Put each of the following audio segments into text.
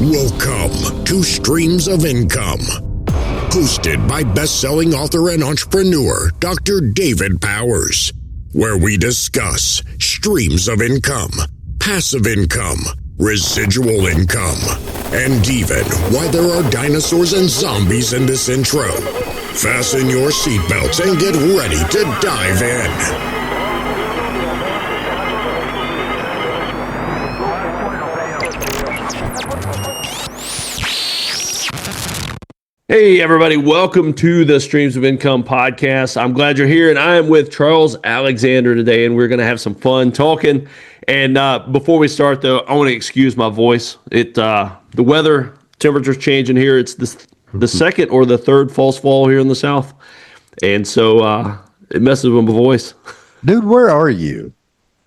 Welcome to Streams of Income, hosted by best-selling author and entrepreneur Dr. David Powers, where we discuss streams of income, passive income, residual income, and even why there are dinosaurs and zombies in this intro. Fasten your seatbelts and get ready to dive in. Hey, everybody. Welcome to the Streams of Income podcast. I'm glad you're here, and I am with Charles Alexander today, and we're going to have some fun talking. And before we start, though, I want to excuse my voice. The weather, temperature's changing here. It's the second or the third false fall here in the South, and so it messes with my voice. Dude, where are you?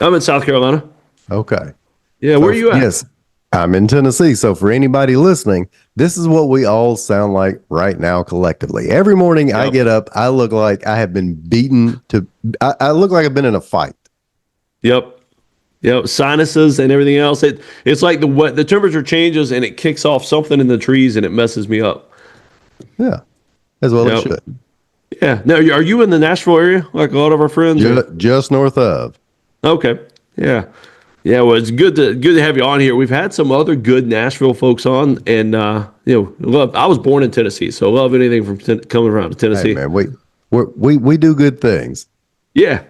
I'm in South Carolina. Okay. Yeah, where are you at? Yes, I'm in Tennessee. So for anybody listening, this is what we all sound like right now collectively. Every morning I get up, I look like I have been beaten to, I look like I've been in a fight. Yep. Sinuses and everything else. It's like the temperature changes and it kicks off something in the trees and it messes me up. Yeah, as well it should. Yeah. Now, are you in the Nashville area like a lot of our friends? Just north of. Okay. Yeah. Yeah, well, it's good to have you on here. We've had some other good Nashville folks on, and love. I was born in Tennessee, so love anything from coming around to Tennessee. Hey, man, we do good things. Yeah,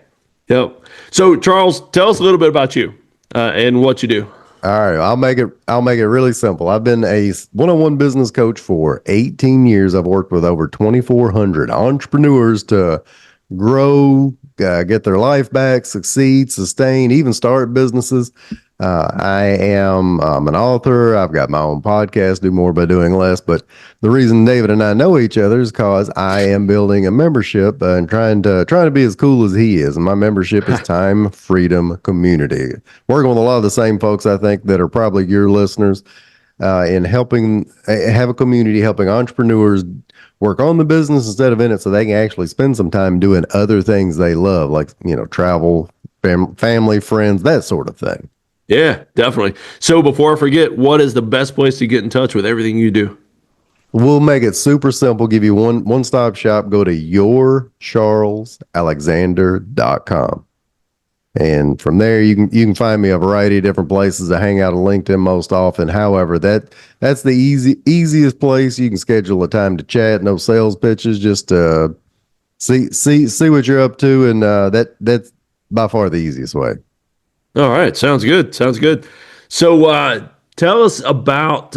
yep. So, Charles, tell us a little bit about you and what you do. All right, I'll make it really simple. I've been a one-on-one business coach for 18 years. I've worked with over 2,400 entrepreneurs to grow, get their life back, succeed, sustain, even start businesses. I am an author. I've got my own podcast, do more by doing less. But the reason David and I know each other is because I am building a membership and trying to be as cool as he is. And my membership is Time Freedom Community. Working with a lot of the same folks, I think, that are probably your listeners in helping have a community helping entrepreneurs work on the business instead of in it, so they can actually spend some time doing other things they love, like, travel, family, friends, that sort of thing. Yeah, definitely. So before I forget, what is the best place to get in touch with everything you do? We'll make it super simple. Give you one-stop shop. Go to yourcharlesalexander.com. And from there, you can find me a variety of different places. I hang out on LinkedIn most often. However, that's the easiest place. You can schedule a time to chat. No sales pitches. Just see what you're up to, and that's by far the easiest way. All right, sounds good. So tell us about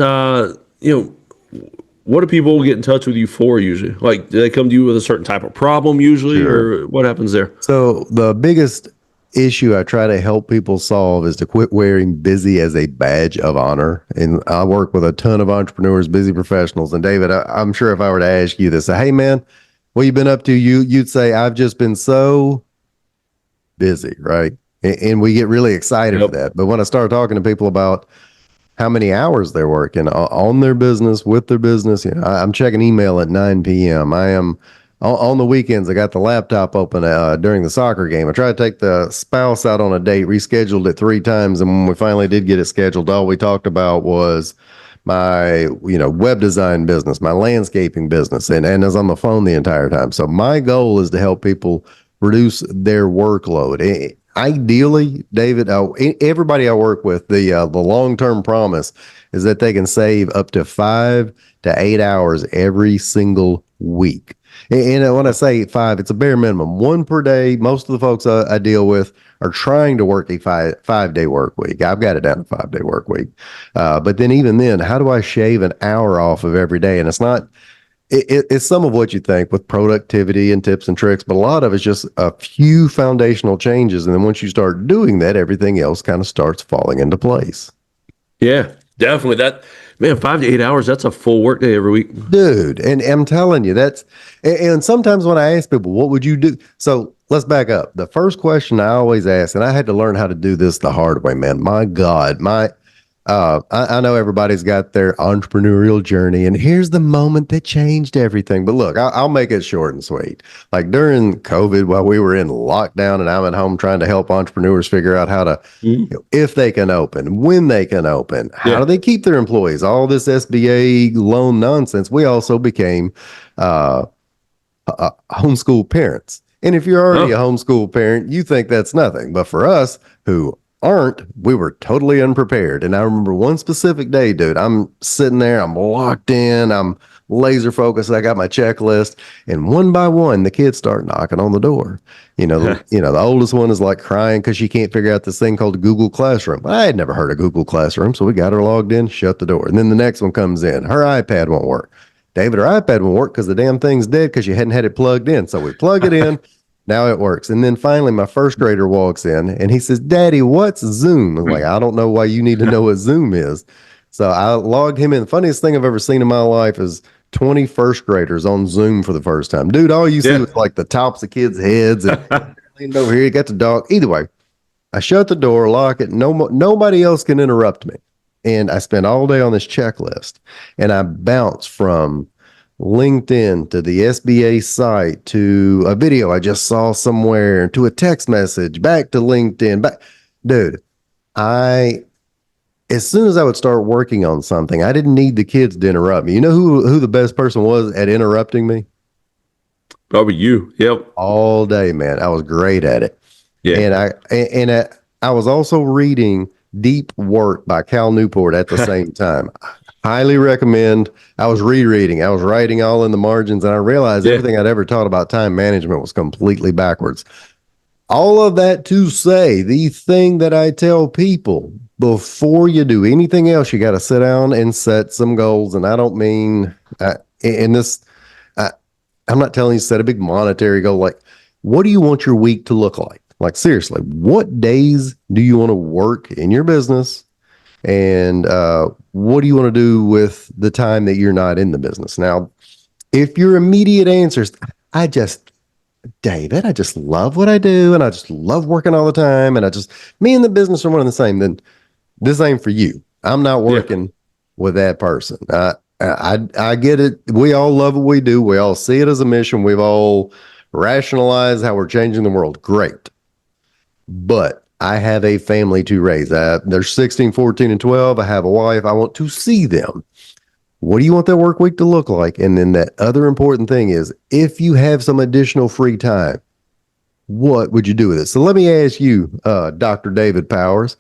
what do people get in touch with you for usually? Like, do they come to you with a certain type of problem usually, Or what happens there? So the biggest issue I try to help people solve is to quit wearing busy as a badge of honor. And I work with a ton of entrepreneurs, busy professionals. And David, I'm sure if I were to ask you this, hey man, what you been up to? You'd say, I've just been so busy, right? And we get really excited for that. But when I start talking to people about how many hours they're working on their business, with their business, I'm checking email at 9 p.m. I am on the weekends. I got the laptop open during the soccer game. I tried to take the spouse out on a date, rescheduled it 3 times. And when we finally did get it scheduled, all we talked about was my, web design business, my landscaping business. And I was on the phone the entire time. So my goal is to help people reduce their workload. Ideally, David, everybody I work with, the long-term promise is that they can save up to 5 to 8 hours every single week. And when I say 5, it's a bare minimum, 1 per day. Most of the folks I deal with are trying to work a 5-day work week. I've got it down to 5-day work week. But then even then, how do I shave an hour off of every day? And it's not, it's some of what you think with productivity and tips and tricks, but a lot of it's just a few foundational changes. And then once you start doing that, everything else kind of starts falling into place. Yeah, definitely. 5 to 8 hours, that's a full work day every week. Dude, and I'm telling you, and sometimes when I ask people, what would you do? So let's back up. The first question I always ask, and I had to learn how to do this the hard way, man. My God, I know everybody's got their entrepreneurial journey, and here's the moment that changed everything. But look, I'll make it short and sweet. Like during COVID, while we were in lockdown and I'm at home trying to help entrepreneurs figure out how to, if they can open, when they can open, how do they keep their employees, all this SBA loan nonsense. We also became homeschool parents. And if you're already a homeschool parent, you think that's nothing. But for us who aren't, we were totally unprepared. And I remember one specific day, dude, I'm sitting there, I'm locked in, I'm laser focused. I got my checklist, and one by one, the kids start knocking on the door. The oldest one is like crying because she can't figure out this thing called Google Classroom. I had never heard of Google Classroom, so we got her logged in, shut the door. And then the next one comes in. Her iPad won't work. David, her iPad won't work because the damn thing's dead because you hadn't had it plugged in. So we plug it in. Now it works. And then finally, my first grader walks in and he says, Daddy, what's Zoom? I'm like, I don't know why you need to know what Zoom is. So I logged him in. The funniest thing I've ever seen in my life is 20 first graders on Zoom for the first time. Dude, all you see was like the tops of kids' heads and leaned over here. You got the dog. Either way, I shut the door, lock it. Nobody else can interrupt me. And I spent all day on this checklist, and I bounced from LinkedIn to the SBA site to a video I just saw somewhere to a text message back to LinkedIn. Dude, as soon as I would start working on something, I didn't need the kids to interrupt me. You know who the best person was at interrupting me? Probably you. Yep. All day, man. I was great at it. Yeah. And I was also reading Deep Work by Cal Newport at the same time. Highly recommend. I was rereading. I was writing all in the margins, and I realized everything I'd ever taught about time management was completely backwards. All of that to say, the thing that I tell people, before you do anything else, you got to sit down and set some goals. And I don't mean in this, I'm not telling you to set a big monetary goal. Like, what do you want your week to look like? Like, seriously, what days do you want to work in your business? And what do you want to do with the time that you're not in the business? Now, if your immediate answers, David, I just love what I do, and I just love working all the time, and me and the business are one and the same, then this ain't for you. I'm not working with that person. I get it. We all love what we do. We all see it as a mission. We've all rationalized how we're changing the world. Great. But I have a family to raise. They're 16, 14, and 12. I have a wife. I want to see them. What do you want that work week to look like? And then that other important thing is, if you have some additional free time, what would you do with it? So let me ask you, Dr. David Powers,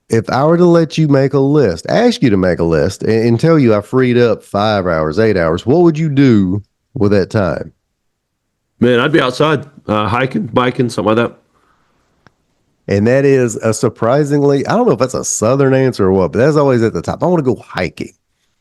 if I were to let you make a list, ask you to make a list and tell you I freed up 5 hours, 8 hours, what would you do with that time? Man, I'd be outside hiking, biking, something like that. And that is a surprisingly, I don't know if that's a Southern answer or what, but that's always at the top. I want to go hiking.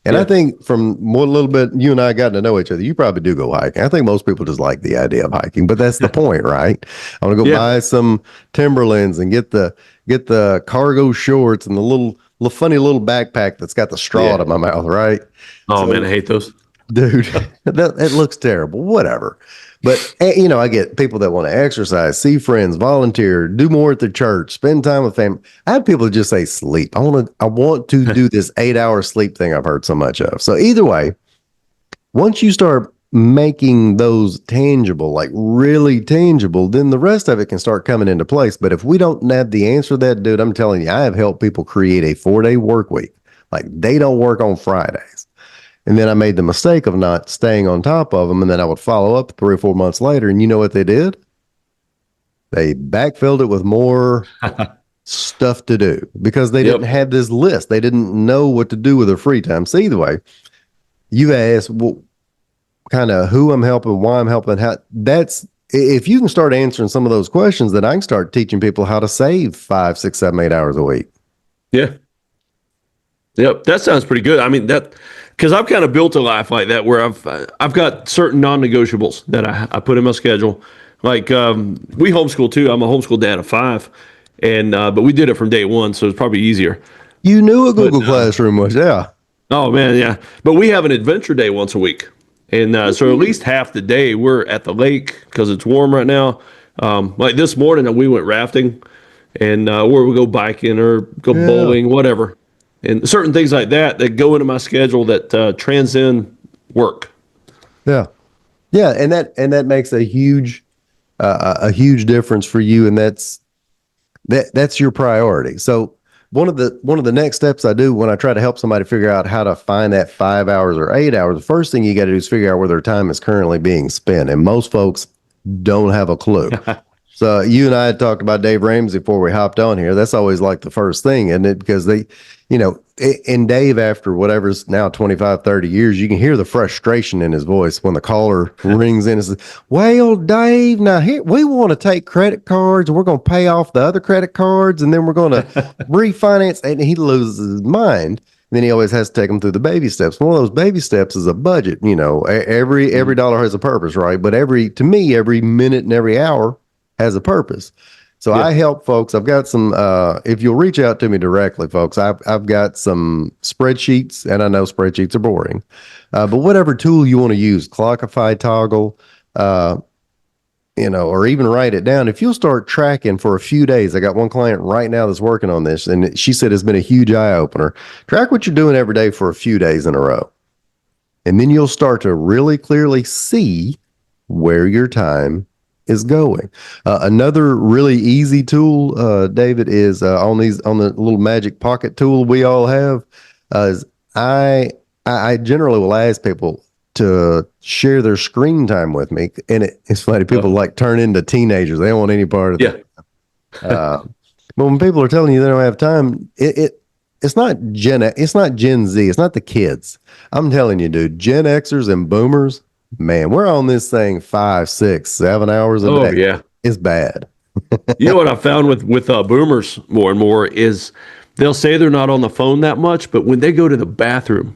And I think from what little bit you and I got to know each other, you probably do go hiking. I think most people just like the idea of hiking, but that's the point, right? I want to go buy some Timberlands and get the cargo shorts and the little funny little backpack that's got the straw out of my mouth, right? Oh, man, I hate those. Dude, it looks terrible. Whatever. But, I get people that want to exercise, see friends, volunteer, do more at the church, spend time with family. I have people that just say sleep. I want to do this 8-hour sleep thing I've heard so much of. So either way, once you start making those tangible, like really tangible, then the rest of it can start coming into place. But if we don't have the answer to that, dude, I'm telling you, I have helped people create a 4-day work week. Like, they don't work on Fridays. And then I made the mistake of not staying on top of them. And then I would follow up 3 or 4 months later. And you know what they did? They backfilled it with more stuff to do because they didn't have this list. They didn't know what to do with their free time. So either way, you asked, well, kind of who I'm helping, why I'm helping, how. That's, if you can start answering some of those questions, then I can start teaching people how to save 5, 6, 7, 8 hours a week. Yeah. Yep. That sounds pretty good. I mean, because I've kind of built a life like that where I've got certain non-negotiables that I put in my schedule. Like we homeschool too. I'm a homeschool dad of 5, and but we did it from day one, so it's probably easier. You knew what Google Classroom was, yeah. Oh man, yeah. But we have an adventure day once a week, and so at least half the day we're at the lake because it's warm right now. Like this morning, we went rafting, and or we go biking or go bowling, whatever. and certain things like that that go into my schedule that transcend work. Yeah. Yeah. And that makes a huge difference for you. And that's your priority. So one of the next steps I do when I try to help somebody figure out how to find that 5 hours or 8 hours, the first thing you got to do is figure out where their time is currently being spent. And most folks don't have a clue. So you and I had talked about Dave Ramsey before we hopped on here. That's always like the first thing, isn't it? Because they, and Dave, after whatever's now 25, 30 years, you can hear the frustration in his voice when the caller rings in and says, well, Dave, now here, we want to take credit cards and we're going to pay off the other credit cards and then we're going to refinance. And he loses his mind. Then he always has to take them through the baby steps. One of those baby steps is a budget. Every dollar has a purpose, right? But every minute and every hour has a purpose. So I help folks. I've got some, if you'll reach out to me directly, folks, I've got some spreadsheets, and I know spreadsheets are boring, but whatever tool you want to use, Clockify, Toggle, or even write it down. If you'll start tracking for a few days, I got one client right now that's working on this, and she said it's been a huge eye opener. Track what you're doing every day for a few days in a row. And then you'll start to really clearly see where your time is going. Another really easy tool, David, is on the little magic pocket tool we all have. Is I generally will ask people to share their screen time with me, and it's funny. People like turn into teenagers; they don't want any part of it. But when people are telling you they don't have time, it's not Gen Z, it's not the kids. I'm telling you, dude, Gen Xers and Boomers. Man, we're on this thing 5, 6, 7 hours a day. Oh, yeah. It's bad. You know what I found with boomers more and more is they'll say they're not on the phone that much, but when they go to the bathroom,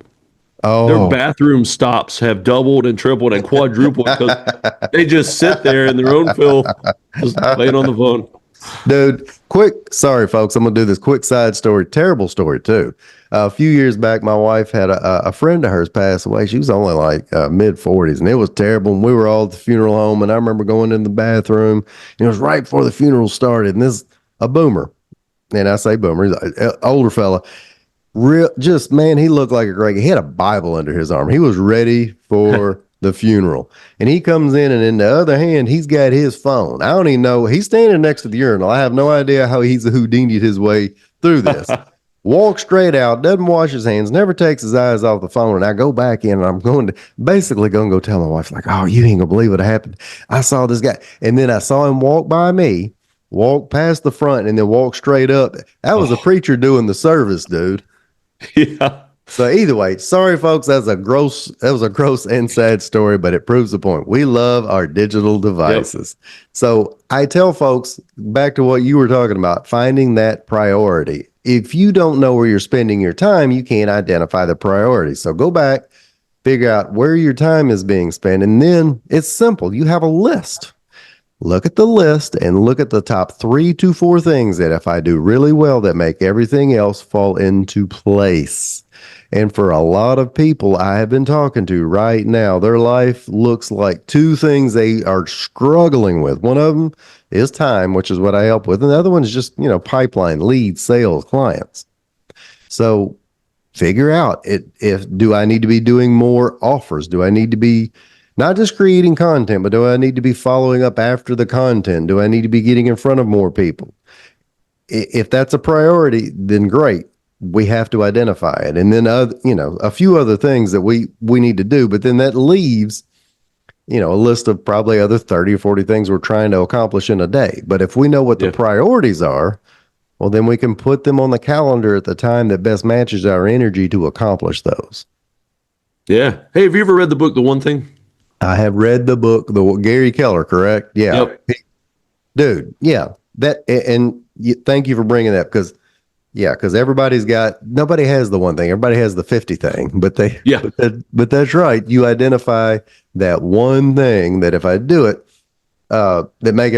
their bathroom stops have doubled and tripled and quadrupled because they just sit there in their own film, just playing on the phone. Dude, sorry, folks, I'm going to do this quick side story. Terrible story, too. A few years back, my wife had a friend of hers pass away. She was only like mid-40s, and it was terrible. And we were all at the funeral home, and I remember going in the bathroom. And it was right before the funeral started, and this a boomer. And I say boomer, he's an older fella. He looked like a great guy. He had a Bible under his arm. He was ready for the funeral. And he comes in, and in the other hand, he's got his phone. I don't even know. He's standing next to the urinal. I have no idea how he's Houdini'd his way through this. Walks straight out, doesn't wash his hands, never takes his eyes off the phone. And I go back in, and I'm going to go tell my wife, like, oh, you ain't gonna believe what happened. I saw this guy. And then I saw him walk by me, walk past the front, and then walk straight up. That was a preacher doing the service, dude. Yeah. So either way, sorry, folks, that was a gross and sad story, but it proves the point. We love our digital devices. Yep. So I tell folks, back to what you were talking about, finding that priority. If you don't know where you're spending your time, you can't identify the priority. So go back, figure out where your time is being spent, and then it's simple. You have a list. Look at the list and look at the top 3 to 4 things that if I do really well, that make everything else fall into place. And for a lot of people I have been talking to right now, their life looks like 2 things they are struggling with. One of them is time, which is what I help with. And the other one is just, pipeline, leads, sales, clients. So figure out do I need to be doing more offers? Do I need to be not just creating content, but do I need to be following up after the content? Do I need to be getting in front of more people? If that's a priority, then great. We have to identify it. And then, a few other things that we need to do, but then that leaves, a list of probably other 30 or 40 things we're trying to accomplish in a day. But if we know what the priorities are, well, then we can put them on the calendar at the time that best matches our energy to accomplish those. Yeah. Hey, have you ever read the book, The One Thing? I have read the book, the Gary Keller, correct? Yeah. Yep. Dude, yeah. Thank you for bringing that because nobody has the one thing. Everybody has the 50 thing, but that's right. You identify that one thing that if I do it, that make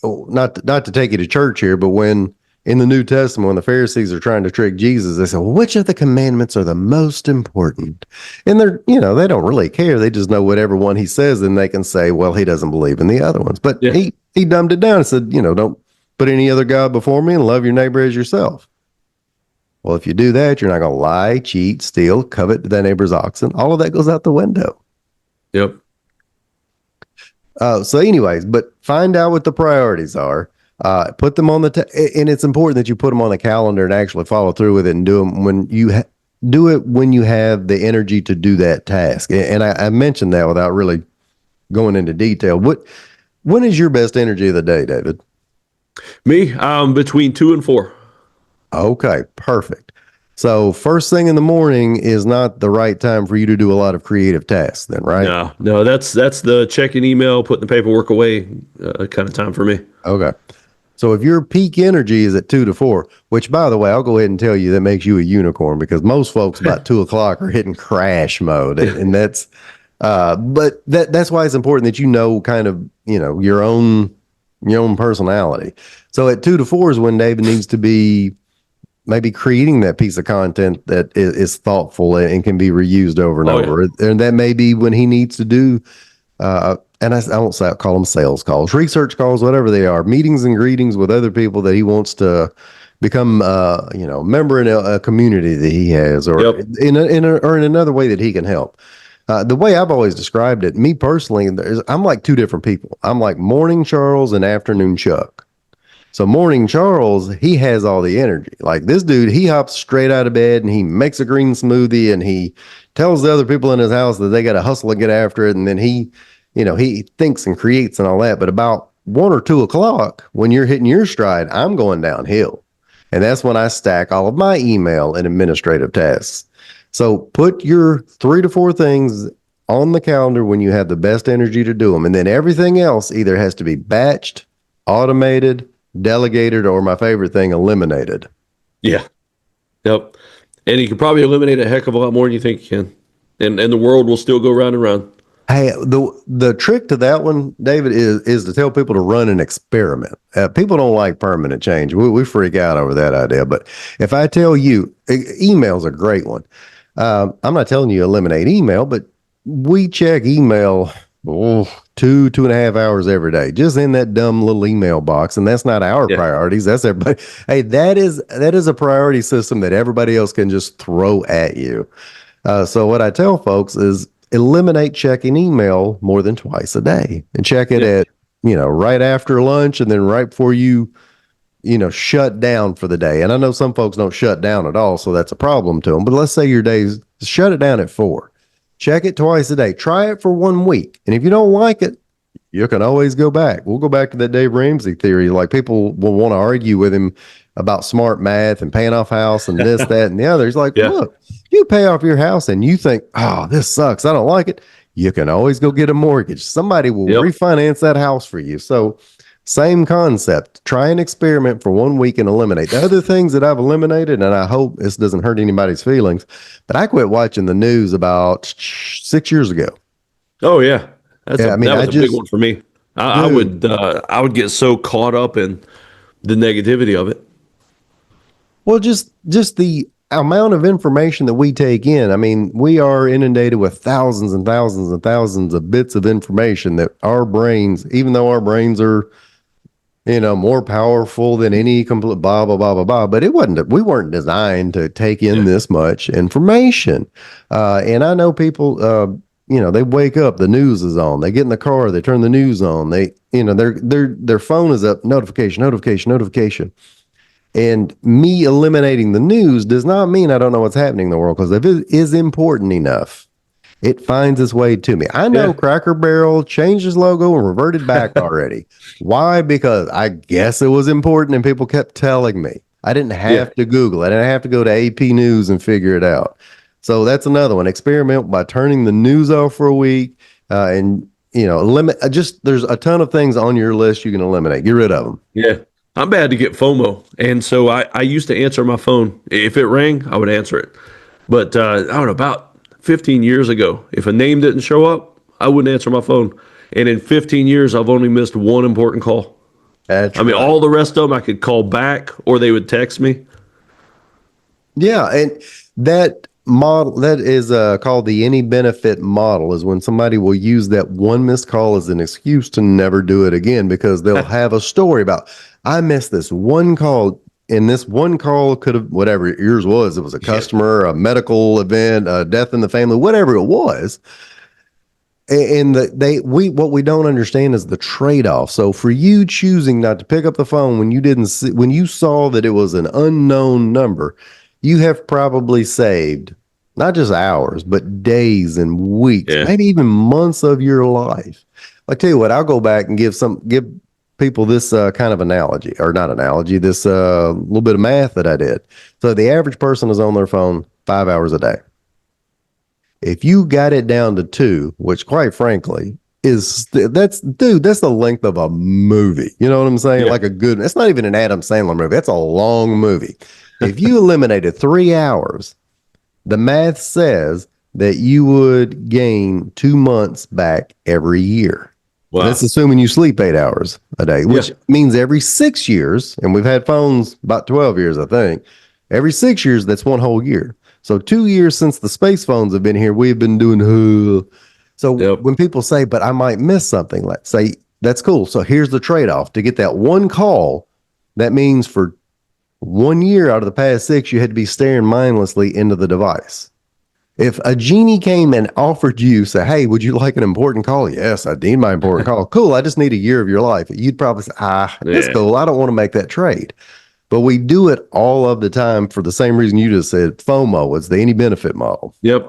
not to take you to church here, but when in the New Testament, when the Pharisees are trying to trick Jesus, they say, well, which of the commandments are the most important? And they don't really care. They just know whatever one he says, and they can say, well, he doesn't believe in the other ones. But he dumbed it down and said, don't put any other God before me and love your neighbor as yourself. Well, if you do that, you're not going to lie, cheat, steal, covet thy neighbor's oxen. All of that goes out the window. Yep. So anyways, but find out what the priorities are. Put them on and it's important that you put them on the calendar and actually follow through with it and do them when you do it when you have the energy to do that task. And I mentioned that without really going into detail. When is your best energy of the day, David? Me, between 2 and 4. Okay, perfect. So first thing in the morning is not the right time for you to do a lot of creative tasks then, right? No, that's the checking email, putting the paperwork away kind of time for me. Okay. So if your peak energy is at 2 to 4, which by the way, I'll go ahead and tell you that makes you a unicorn because most folks about 2 o'clock are hitting crash mode. And that's, but that's why it's important that you know, kind of, your own personality. So at 2 to 4 is when David needs to be maybe creating that piece of content that is thoughtful and can be reused over and over. Yeah. And that may be when he needs to do, and I won't call them sales calls, research calls, whatever they are, meetings and greetings with other people that he wants to become, a member in a community that he has, or yep. in another way that he can help. The way I've always described it, me personally, I'm like two different people. I'm like morning Charles and afternoon Chuck. So morning Charles, he has all the energy. Like this dude, he hops straight out of bed and he makes a green smoothie and he tells the other people in his house that they got to hustle and get after it. And then he thinks and creates and all that. But about 1 or 2 o'clock, when you're hitting your stride, I'm going downhill. And that's when I stack all of my email and administrative tasks. So put your 3 to 4 things on the calendar when you have the best energy to do them. And then everything else either has to be batched, automated, delegated, or my favorite thing, eliminated. Yeah. Yep. And you can probably eliminate a heck of a lot more than you think you can. And the world will still go round and round. Hey, the trick to that one, David, is to tell people to run an experiment. People don't like permanent change. We freak out over that idea. But if I tell you, email's a great one. I'm not telling you eliminate email, but we check email 2.5 hours every day, just in that dumb little email box. And that's not our priorities. That's everybody. Hey, that is a priority system that everybody else can just throw at you. So what I tell folks is eliminate checking email more than twice a day and check it at, right after lunch and then right before you shut down for the day. And I know some folks don't shut down at all, so that's a problem to them. But let's say your days, shut it down at 4. Check it twice a day. Try it for 1 week. And if you don't like it, you can always go back. We'll go back to that Dave Ramsey theory. Like people will want to argue with him about smart math and paying off house and this, that, and the other. He's like, look, you pay off your house and you think, oh, this sucks, I don't like it. You can always go get a mortgage. Somebody will refinance that house for you. So same concept. Try an experiment for 1 week and eliminate. The other things that I've eliminated, and I hope this doesn't hurt anybody's feelings, but I quit watching the news about 6 years ago. Oh yeah. That was a big one for me. I would get so caught up in the negativity of it. Well, just the amount of information that we take in. I mean, we are inundated with thousands and thousands and thousands of bits of information that our brains, even though our brains are, more powerful than any complete blah, blah, blah, blah, blah, but we weren't designed to take in this much information. And I know people, they wake up, the news is on, they get in the car, they turn the news on, they, their phone is up, notification. And me eliminating the news does not mean I don't know what's happening in the world, because if it is important enough, it finds its way to me. I know Cracker Barrel changed his logo and reverted back already. Why? Because I guess it was important and people kept telling me. I didn't have to Google. I didn't have to go to AP News and figure it out. So that's another one. Experiment by turning the news off for a week and, limit. There's a ton of things on your list you can eliminate. Get rid of them. Yeah. I'm bad to get FOMO. And so I used to answer my phone. If it rang, I would answer it. But I don't know, about 15 years ago, if a name didn't show up, I wouldn't answer my phone. And in 15 years, I've only missed one important call. All the rest of them I could call back or they would text me. Yeah. And that model, that is called the any benefit model, is when somebody will use that one missed call as an excuse to never do it again, because they'll have a story about, I missed this one call. and this one call could have, whatever yours was, it was a customer, a medical event, a death in the family, whatever it was. And what we don't understand is the trade-off. So for you choosing not to pick up the phone when you saw that it was an unknown number, you have probably saved not just hours, but days and weeks, maybe even months of your life. I tell you what, I'll go back and give people this kind of analogy, or not analogy, this little bit of math that I did. So the average person is on their phone 5 hours a day. If you got it down to 2, which quite frankly that's the length of a movie. You know what I'm saying? Like it's not even an Adam Sandler movie. That's a long movie. If you eliminated 3 hours, the math says that you would gain 2 months back every year. Wow. That's assuming you sleep 8 hours a day, which means every 6 years, and we've had phones about 12 years, I think. Every 6 years, that's 1 whole year. So 2 years since the space phones have been here, we've been doing. So when people say, but I might miss something, let's say, that's cool. So here's the trade-off. To get that one call, that means for 1 year out of the past 6, you had to be staring mindlessly into the device. If a genie came and offered you, say, hey, would you like an important call? Yes, I need my important call. Cool, I just need a year of your life. You'd probably say, that's cool. I don't want to make that trade. But we do it all of the time for the same reason you just said, FOMO. It's the any benefit model. Yep.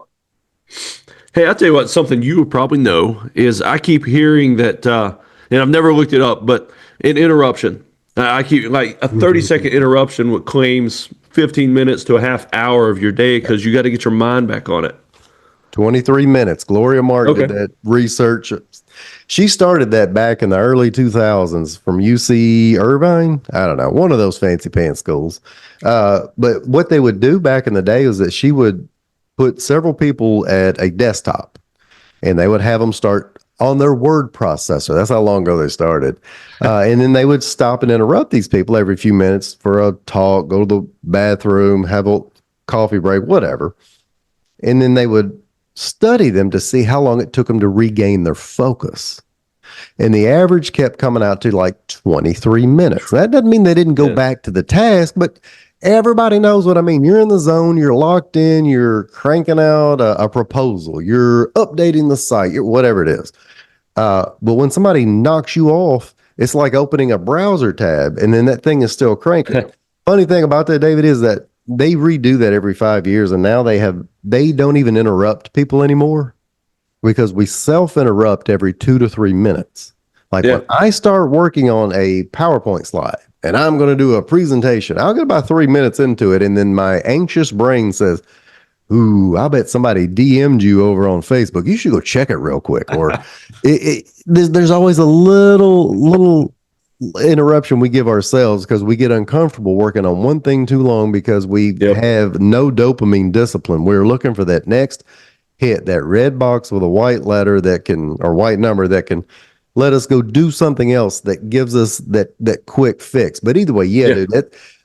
Hey, I'll tell you what, something you would probably know is I keep hearing that, and I've never looked it up, but an interruption. I keep like a 30-second interruption what claims 15 minutes to a half hour of your day because you got to get your mind back on it. 23 minutes. Gloria Martin did that research. She started that back in the early 2000s from UC Irvine. I don't know, one of those fancy pants schools. But what they would do back in the day was that she would put several people at a desktop and they would have them start on their word processor. That's how long ago they started. And then they would stop and interrupt these people every few minutes for a talk, go to the bathroom, have a coffee break, whatever. And then they would study them to see how long it took them to regain their focus. And the average kept coming out to like 23 minutes. That doesn't mean they didn't go back to the task, but everybody knows what I mean. You're in the zone, you're locked in, you're cranking out a proposal, you're updating the site, whatever it is. But when somebody knocks you off, it's like opening a browser tab and then that thing is still cranking. Funny thing about that, David, is that they redo that every 5 years, and now they don't even interrupt people anymore because we self-interrupt every 2 to 3 minutes. Like when I start working on a PowerPoint slide and I'm going to do a presentation, I'll get about 3 minutes into it, and then my anxious brain says, ooh, I bet somebody DM'd you over on Facebook. You should go check it real quick. Or there's always a little interruption we give ourselves because we get uncomfortable working on one thing too long because we have no dopamine discipline. We're looking for that next hit, that red box with a white letter or white number that can let us go do something else that gives us that quick fix. But either way, dude,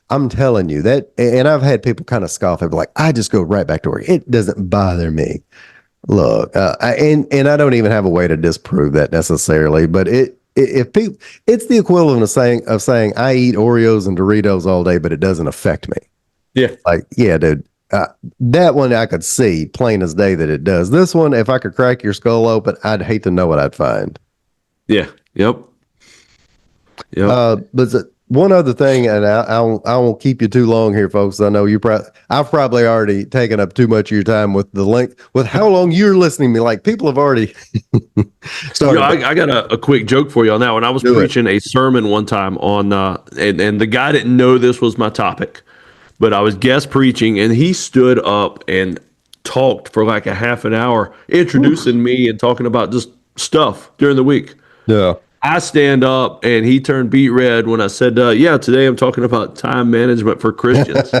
I'm telling you that, and I've had people kind of scoff at like, I just go right back to work. It doesn't bother me. Look, and I don't even have a way to disprove that necessarily, but it's the equivalent of saying I eat Oreos and Doritos all day, but it doesn't affect me. Yeah. Like, yeah, dude, that one I could see plain as day that it does. This one, if I could crack your skull open, I'd hate to know what I'd find. Yeah. Yep. But one other thing, and I won't keep you too long here, folks. I know I've probably already taken up too much of your time with the length, with how long you're listening to me. Like people have already started. I got a quick joke for you on that one. I was preaching a sermon one time on, and the guy didn't know this was my topic, but I was guest preaching, and he stood up and talked for like a half an hour, introducing me and talking about just stuff during the week. Yeah. I stand up and he turned beet red when I said, today I'm talking about time management for Christians.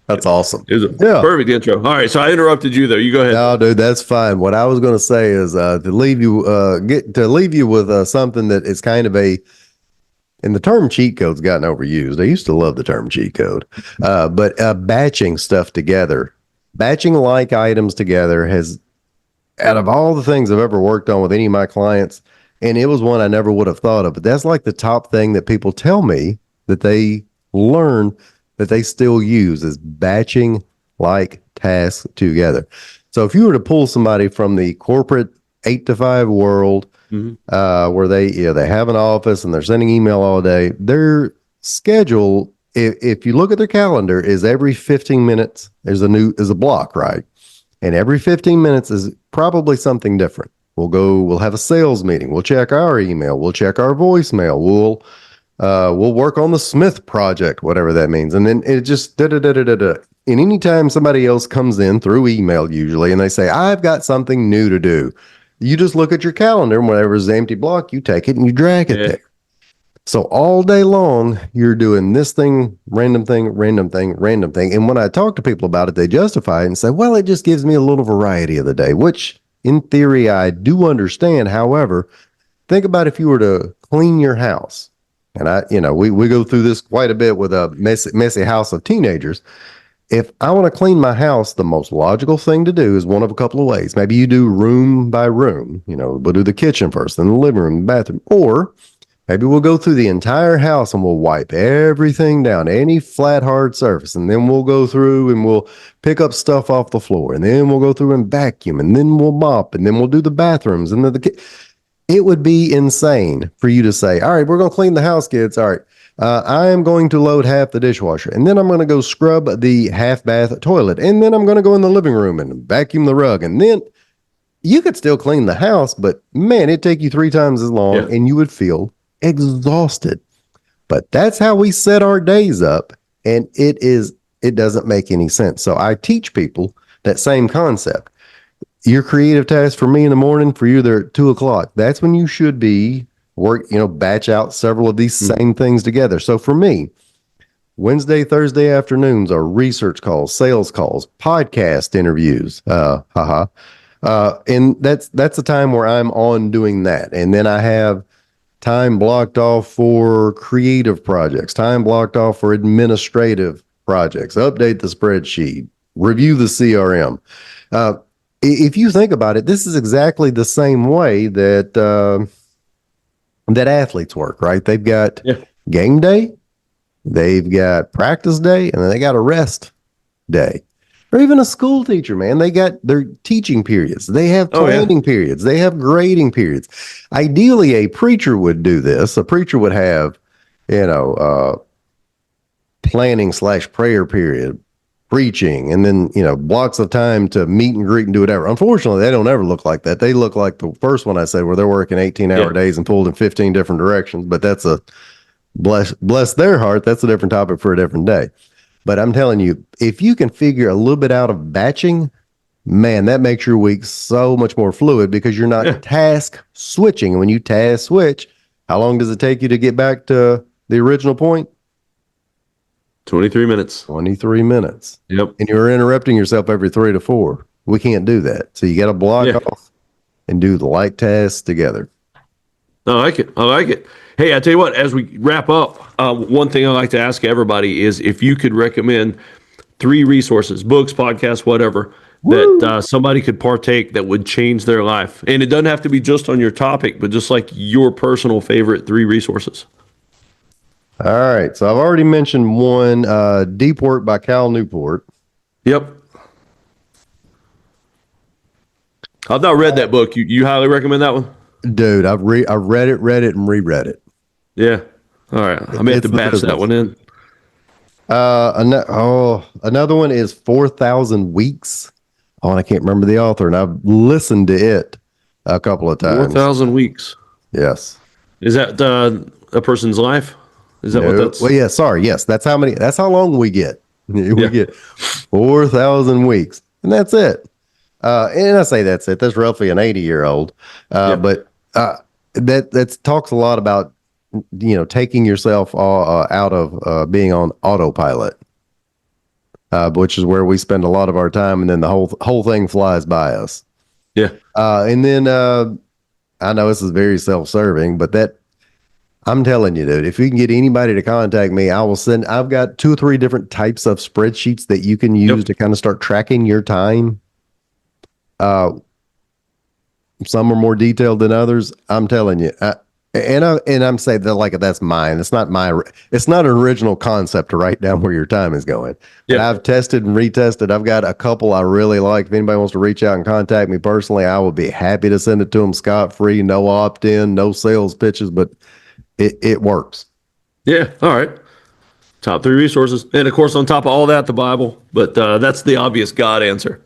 That's awesome. It was a perfect intro. All right. So I interrupted you though. You go ahead. No, dude, that's fine. What I was going to say is to leave you with something that is kind of and the term cheat code's gotten overused. I used to love the term cheat code, but batching stuff together, batching like items together has, out of all the things I've ever worked on with any of my clients, and it was one I never would have thought of, but that's like the top thing that people tell me that they learn that they still use is batching like tasks together. So if you were to pull somebody from the corporate 8 to 5 world, where they have an office and they're sending email all day, their schedule, if you look at their calendar, is every 15 minutes is a block, right? And every 15 minutes is probably something different. We'll have a sales meeting. We'll check our email. We'll check our voicemail. We'll work on the Smith project, whatever that means. And then it just da-da-da-da-da-da. And anytime somebody else comes in through email usually, and they say, I've got something new to do, you just look at your calendar, and whatever's the empty block, you take it and you drag it there. So all day long, you're doing this thing, random thing, random thing, random thing. And when I talk to people about it, they justify it and say, well, it just gives me a little variety of the day, which in theory, I do understand. However, think about if you were to clean your house. And we go through this quite a bit with a messy house of teenagers. If I want to clean my house, the most logical thing to do is one of a couple of ways. Maybe you do room by room. We'll do the kitchen first, then the living room, the bathroom. Or maybe we'll go through the entire house and we'll wipe everything down, any flat, hard surface. And then we'll go through and we'll pick up stuff off the floor. And then we'll go through and vacuum. And then we'll mop. And then we'll do the bathrooms. And then it would be insane for you to say, all right, we're going to clean the house, kids. All right. I am going to load half the dishwasher, and then I'm going to go scrub the half bath toilet, and then I'm going to go in the living room and vacuum the rug. And then you could still clean the house, but man, it'd take you 3 times as long and you would feel exhausted. But that's how we set our days up. And it doesn't make any sense. So I teach people that same concept. Your creative task for me in the morning, for you, they're at 2:00. That's when you should be batch out several of these same things together. So for me, Wednesday, Thursday afternoons are research calls, sales calls, podcast interviews. And that's the time where I'm on doing that. And then I have time blocked off for creative projects, time blocked off for administrative projects, update the spreadsheet, review the CRM. If you think about it, this is exactly the same way that athletes work, right? They've got game day, they've got practice day, and then they got a rest day. Or even a school teacher, man, they got their teaching periods. They have planning periods. They have grading periods. Ideally, a preacher would do this. A preacher would have, planning/prayer period, preaching, and then, blocks of time to meet and greet and do whatever. Unfortunately, they don't ever look like that. They look like the first one I said, where they're working 18-hour days and pulled in 15 different directions. But that's bless their heart. That's a different topic for a different day. But I'm telling you, if you can figure a little bit out of batching, man, that makes your week so much more fluid because you're not task switching. And when you task switch, how long does it take you to get back to the original point? 23 minutes. 23 minutes. Yep. And you're interrupting yourself every 3 to 4. We can't do that. So you got to block off and do the like tasks together. I like it. Hey, I tell you what, as we wrap up, one thing I like to ask everybody is if you could recommend 3 resources, books, podcasts, whatever, that somebody could partake that would change their life. And it doesn't have to be just on your topic, but just like your personal favorite 3 resources. All right. So I've already mentioned one, Deep Work by Cal Newport. Yep. I've not read that book. You highly recommend that one? Dude, I've read it, and reread it. Yeah. All right. I may have to batch that one in. Another one is 4,000 Weeks. Oh, and I can't remember the author, and I've listened to it a couple of times. 4,000 Weeks. Yes. Is that a person's life? Is that what that's? Well, yeah, sorry. Yes, that's how long we get. We get 4,000 weeks, and that's it. And I say that's it. That's roughly an 80-year-old. But that talks a lot about, taking yourself out of being on autopilot, which is where we spend a lot of our time, and then the whole thing flies by us. Yeah. And then I know this is very self-serving, but I'm telling you, dude, if you can get anybody to contact me, I've got 2 or 3 different types of spreadsheets that you can use to kind of start tracking your time. Some are more detailed than others. I'm telling you, I'm saying that like that's mine. It's not it's not an original concept to write down where your time is going. But Yeah. I've tested and retested. I've got a couple I really like. If anybody wants to reach out and contact me personally, I would be happy to send it to them scot free, no opt in, no sales pitches, but it works. Yeah. All right. Top 3 resources. And of course, on top of all that, the Bible. But that's the obvious God answer.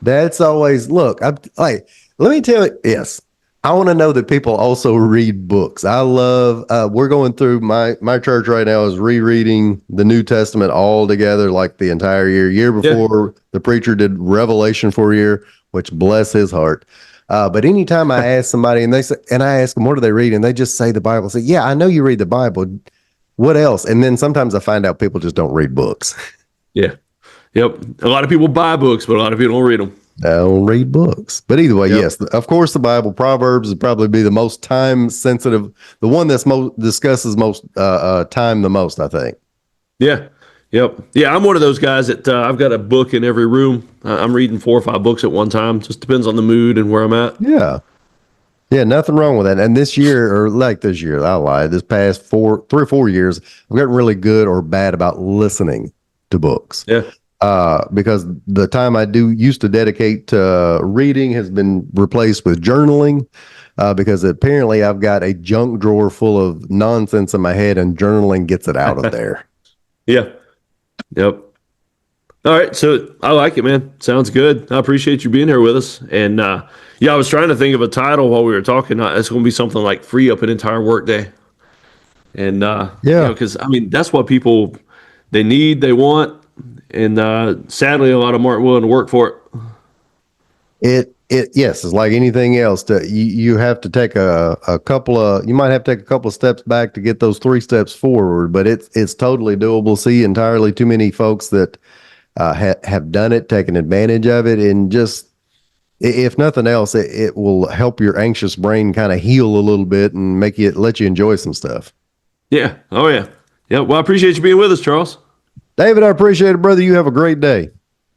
That's always look. I'm like, let me tell you. Yes, I want to know that people also read books. I love. We're going through my church right now is rereading the New Testament all together, like the entire year. Year before, the preacher did Revelation for a year, which bless his heart. But anytime I ask somebody and I ask them, what do they read? And they just say the Bible. I say, yeah, I know you read the Bible. What else? And then sometimes I find out people just don't read books. Yeah. Yep. A lot of people buy books, but a lot of people don't read them. I don't read books. But either way, yes, of course, the Bible, Proverbs would probably be the most time sensitive, the one that's discusses most time the most, I think. Yeah. Yep. Yeah. I'm one of those guys that I've got a book in every room. I'm reading 4 or 5 books at one time. Just depends on the mood and where I'm at. Yeah. Yeah, nothing wrong with that. And this year, or like this year, I lied. This past 3 or 4 years, I've gotten really good or bad about listening to books. Yeah. Because the time I used to dedicate to reading has been replaced with journaling. Because apparently I've got a junk drawer full of nonsense in my head, and journaling gets it out of there. Yeah. Yep. All right. So I like it, man. Sounds good. I appreciate you being here with us. And yeah, I was trying to think of a title while we were talking. It's going to be something like free up an entire workday. And because I mean, that's what people they need, they want. And sadly, a lot of them aren't willing to work for it. Yes, it's like anything else. You have to take a couple of, you might have to take a couple of steps back to get those 3 steps forward, but it's totally doable. See entirely too many folks that have done it, taken advantage of it, and just, if nothing else, it will help your anxious brain kind of heal a little bit and let you enjoy some stuff. Yeah. Oh yeah. Yeah. Well, I appreciate you being with us, Charles. David, I appreciate it, brother. You have a great day.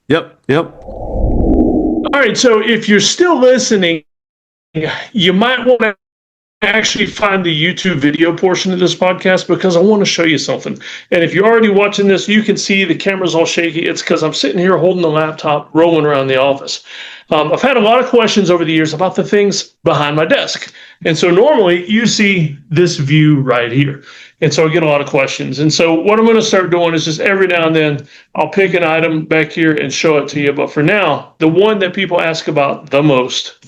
Yep. All right. So if you're still listening, you might want to actually find the YouTube video portion of this podcast, because I want to show you something. And if you're already watching this, you can see the camera's all shaky. It's because I'm sitting here holding the laptop, rolling around the office. I've had a lot of questions over the years about the things behind my desk. And so normally you see this view right here. And so I get a lot of questions. And so what I'm going to start doing is just every now and then I'll pick an item back here and show it to you. But for now, the one that people ask about the most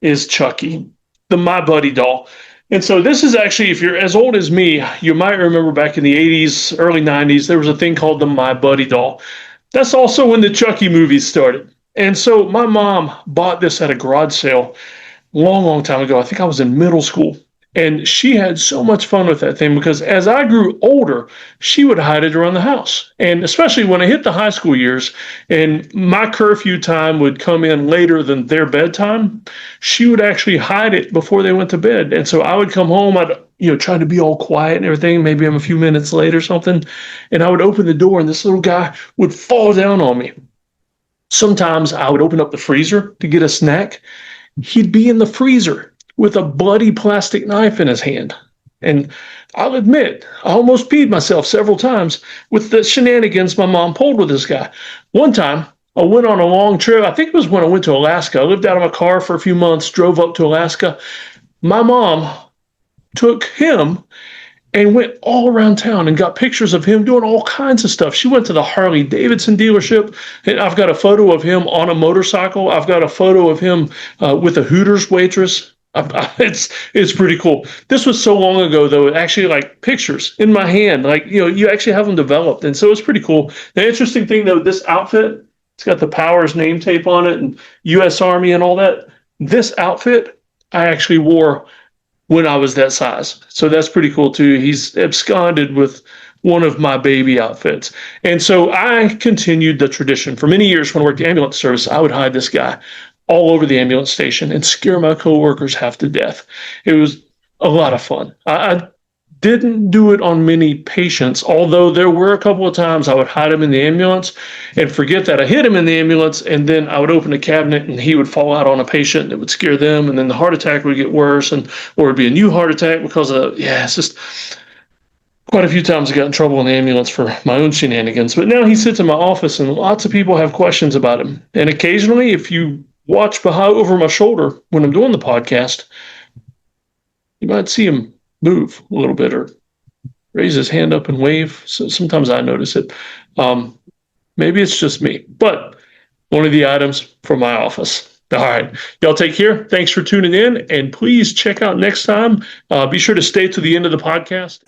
is Chucky, the My Buddy doll. And so this is actually, if you're as old as me, you might remember back in the 80s, early 90s, there was a thing called the My Buddy doll. That's also when the Chucky movies started. And so my mom bought this at a garage sale long time ago. I think I was in middle school. And she had so much fun with that thing, because as I grew older, she would hide it around the house. And especially when I hit the high school years and my curfew time would come in later than their bedtime, she would actually hide it before they went to bed. And so I would come home, I'd try to be all quiet and everything. Maybe I'm a few minutes late or something. And I would open the door and this little guy would fall down on me. Sometimes I would open up the freezer to get a snack. He'd be in the freezer with a bloody plastic knife in his hand. And I'll admit, I almost peed myself several times with the shenanigans my mom pulled with this guy. One time, I went on a long trip. I think it was when I went to Alaska. I lived out of my car for a few months, drove up to Alaska. My mom took him and went all around town and got pictures of him doing all kinds of stuff. She went to the Harley Davidson dealership, and I've got a photo of him on a motorcycle. I've got a photo of him with a Hooters waitress. It's pretty cool. This was so long ago, though, actually, like pictures in my hand, like, you actually have them developed. And so it's pretty cool. The interesting thing, though, this outfit, it's got the Powers name tape on it and U.S. Army and all that. This outfit I actually wore when I was that size. So that's pretty cool, too. He's absconded with one of my baby outfits. And so I continued the tradition. For many years when I worked the ambulance service, I would hide this guy all over the ambulance station and scare my coworkers half to death. It was a lot of fun. I didn't do it on many patients, although there were a couple of times I would hide him in the ambulance and forget that I hid him in the ambulance, and then I would open a cabinet and he would fall out on a patient that would scare them, and then the heart attack would get worse, or it'd be a new heart attack because of, it's just quite a few times I got in trouble in the ambulance for my own shenanigans. But now he sits in my office and lots of people have questions about him. And occasionally, if you watch behind over my shoulder when I'm doing the podcast, you might see him move a little bit or raise his hand up and wave. So sometimes I notice it. Maybe it's just me, but one of the items from my office. All right. Y'all take care. Thanks for tuning in. And please check out next time. Be sure to stay to the end of the podcast.